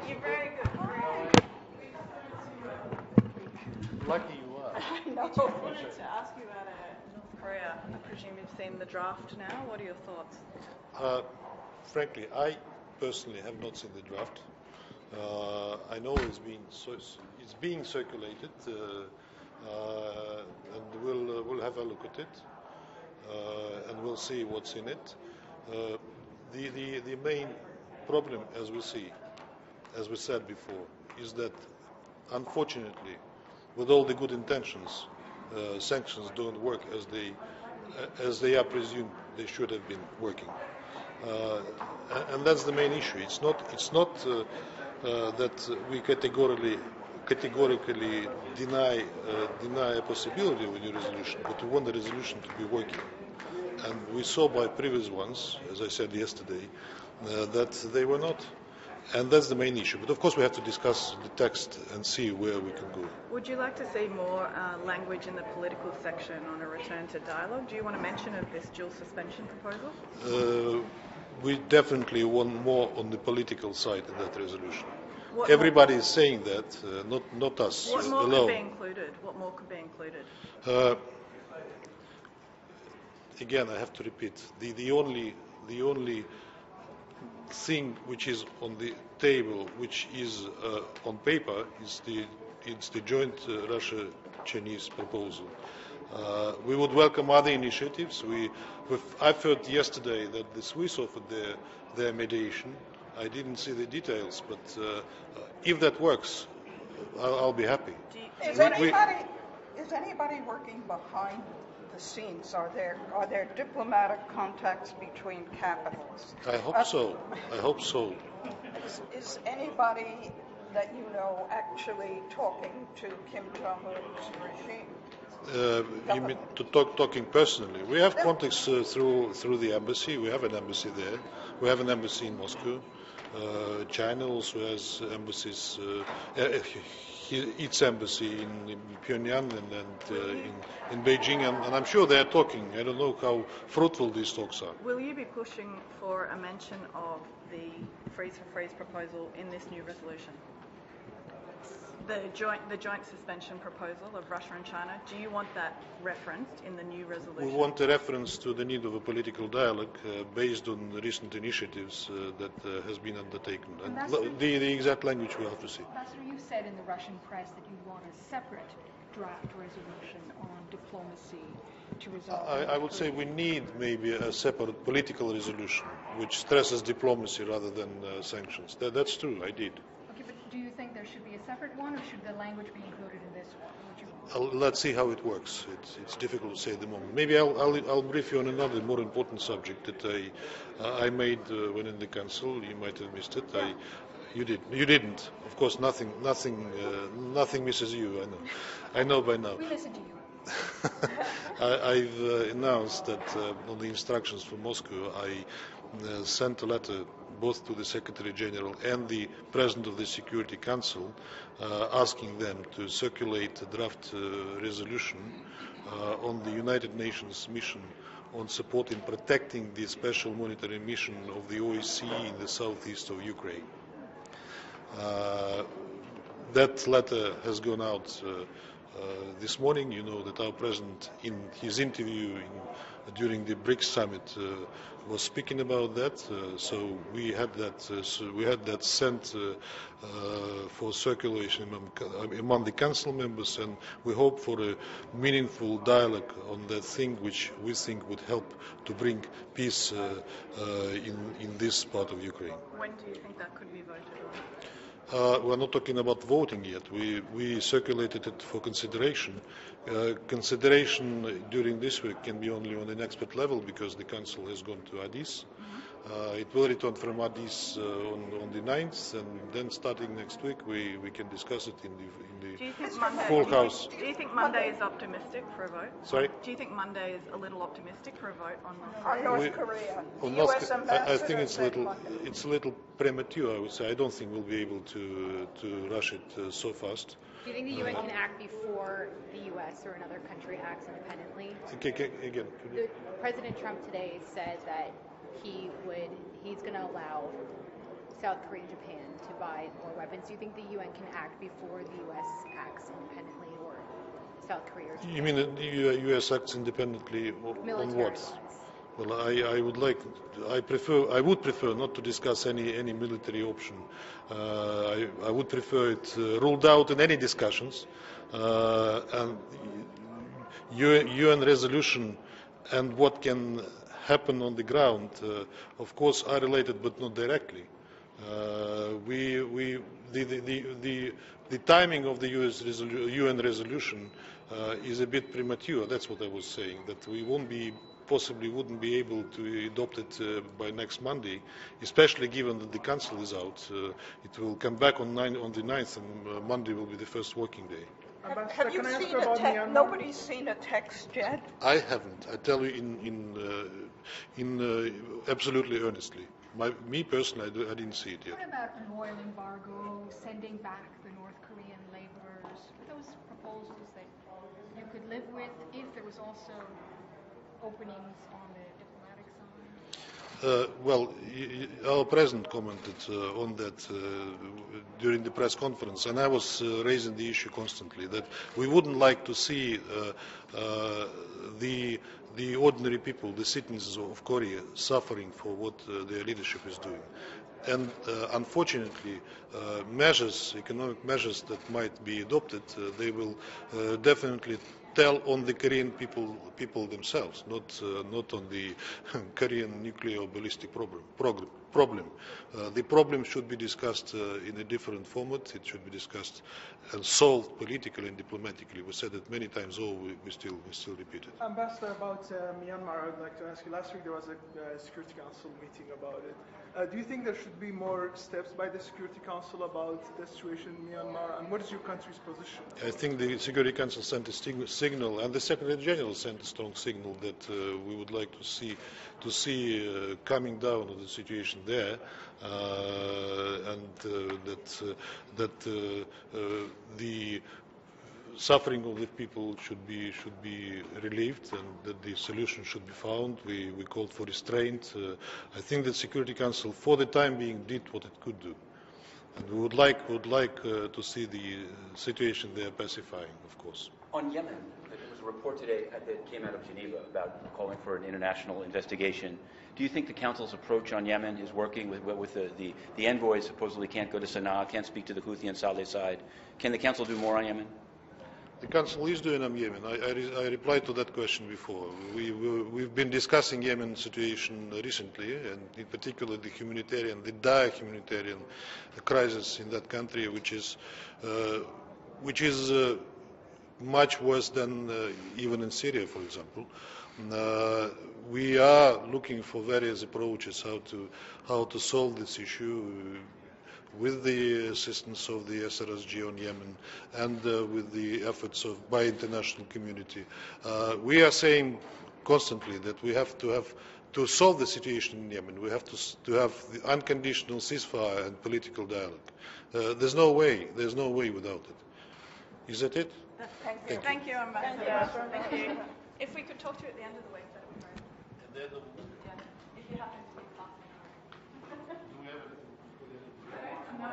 You're very good. Lucky you are. I know. I wanted to ask you about North Korea. I presume you've seen the draft now. What are your thoughts? Frankly, I personally have not seen the draft. I know it's being circulated, and we'll have a look at it, and we'll see what's in it. The main problem, as we said before, is that unfortunately, with all the good intentions, sanctions don't work as they are presumed they should have been working. And that's the main issue. It's not that we categorically deny a possibility of a new resolution, but we want the resolution to be working. And we saw by previous ones, as I said yesterday, that they were not. And that's the main issue. But of course we have to discuss the text and see where we can go. Would you like to see more language in the political section on a return to dialogue? Do you want a mention of this dual suspension proposal? We definitely want more on the political side in that resolution. What Everybody is saying that, not us What more alone. could be included? What more could be included? Again, I have to repeat, the only thing which is on the table, which is on paper, is the joint Russia-Chinese proposal. We would welcome other initiatives. I've heard yesterday that the Swiss offered their mediation. I didn't see the details, but if that works, I'll be happy. Is anybody working behind the scenes? Are there diplomatic contacts between capitals? I hope so. I hope so. Is anybody that you know actually talking to Kim Jong-un's regime? You mean talking personally? We have contacts through the embassy. We have an embassy there. We have an embassy in Moscow. China also has embassies. Its embassy in Pyongyang and in Beijing, and I'm sure they are talking. I don't know how fruitful these talks are. Will you be pushing for a mention of the freeze-for-freeze proposal in this new resolution? The joint suspension proposal of Russia and China, do you want that referenced in the new resolution? We want a reference to the need of a political dialogue based on the recent initiatives that has been undertaken. And the exact language we'll have to see. Ambassador, you said in the Russian press that you want a separate draft resolution on diplomacy to resolve. I would say we need maybe a separate political resolution which stresses diplomacy rather than sanctions. That's true, I did. Okay, but do you think there should be a separate one, or should the language be included in this one? Let's see how it works. It's difficult to say at the moment. Maybe I'll brief you on another more important subject that I made when in the council. You might have missed it. Yeah. You didn't. Of course, nothing misses you. I know by now. We listen to you. I've announced that on the instructions from Moscow, I sent a letter both to the Secretary General and the President of the Security Council, asking them to circulate a draft resolution on the United Nations mission on supporting protecting the special monetary mission of the OSCE in the southeast of Ukraine. That letter has gone out this morning. You know that our President, in his interview during the BRICS summit, was speaking about that. So we had that sent for circulation among the Council members, and we hope for a meaningful dialogue on that thing, which we think would help to bring peace in this part of Ukraine. When do you think that could be voted on? We're not talking about voting yet. We circulated it for consideration. Consideration during this week can be only on an expert level because the Council has gone to Addis. It will return from Addis on the 9th, and then starting next week we can discuss it in the full House. Do you think Monday is optimistic for a vote? Sorry? Do you think Monday is a little optimistic for a vote on North Korea? On The North US I think ambassador it's a little premature. I would say I don't think we'll be able to rush it so fast. Do you think the UN can act before the US or another country acts independently? Again. President Trump today said that he's going to allow South Korea and Japan to buy more weapons. Do you think the UN can act before the U.S. acts independently, or South Korea or Japan? You mean that the U.S. acts independently on what? Military-wise. Well, I would prefer not to discuss any military option. I would prefer it ruled out in any discussions. And UN resolution and what can happen on the ground, of course, are related, but not directly. The timing of the UN resolution is a bit premature. That's what I was saying. That we possibly wouldn't be able to adopt it by next Monday, especially given that the Council is out. It will come back on the 9th, and Monday will be the first working day. Have you seen a text? Nobody's seen a text yet. I haven't. I tell you in absolutely earnestly. Me personally, I didn't see it yet. What about an oil embargo, sending back the North Korean laborers? Are those proposals that you could live with if there was also openings on the diplomatic side? Well, our president commented on that during the press conference, and I was raising the issue constantly that we wouldn't like to see the ordinary people, the citizens of Korea, suffering for what their leadership is doing. And unfortunately, economic measures that might be adopted, they will definitely tell on the Korean people themselves, not on the Korean nuclear or ballistic problem. The problem should be discussed in a different format. It should be discussed and solved politically and diplomatically. We said it many times. We still repeat it. Ambassador, about Myanmar, I would like to ask you. Last week there was a Security Council meeting about it. Do you think there should be more steps by the Security Council about the situation in Myanmar, and what is your country's position? I think the Security Council sent a signal, and the Secretary General sent a strong signal that we would like to see coming down of the situation there, and that the suffering of the people should be relieved, and that the solution should be found. We called for restraint. I think the Security Council, for the time being, did what it could do, and we would like to see the situation there pacifying, of course. On Yemen, there was a report today that came out of Geneva about calling for an international investigation. Do you think the Council's approach on Yemen is working with the envoys supposedly can't go to Sana'a, can't speak to the Houthi and Saleh side? Can the Council do more on Yemen? The Council is doing on Yemen. I replied to that question before. We've been discussing Yemen situation recently, and in particular the dire humanitarian crisis in that country, which is much worse than even in Syria, for example. We are looking for various approaches how to solve this issue, with the assistance of the SRSG on Yemen and with the efforts by international community. We are saying constantly that we have to solve the situation in Yemen. We have to have the unconditional ceasefire and political dialogue. There's no way without it. Is that it? Thank you, Ambassador. Thank you. If we could talk to you at the end of the week, that would be great. If you happen to be passing. No,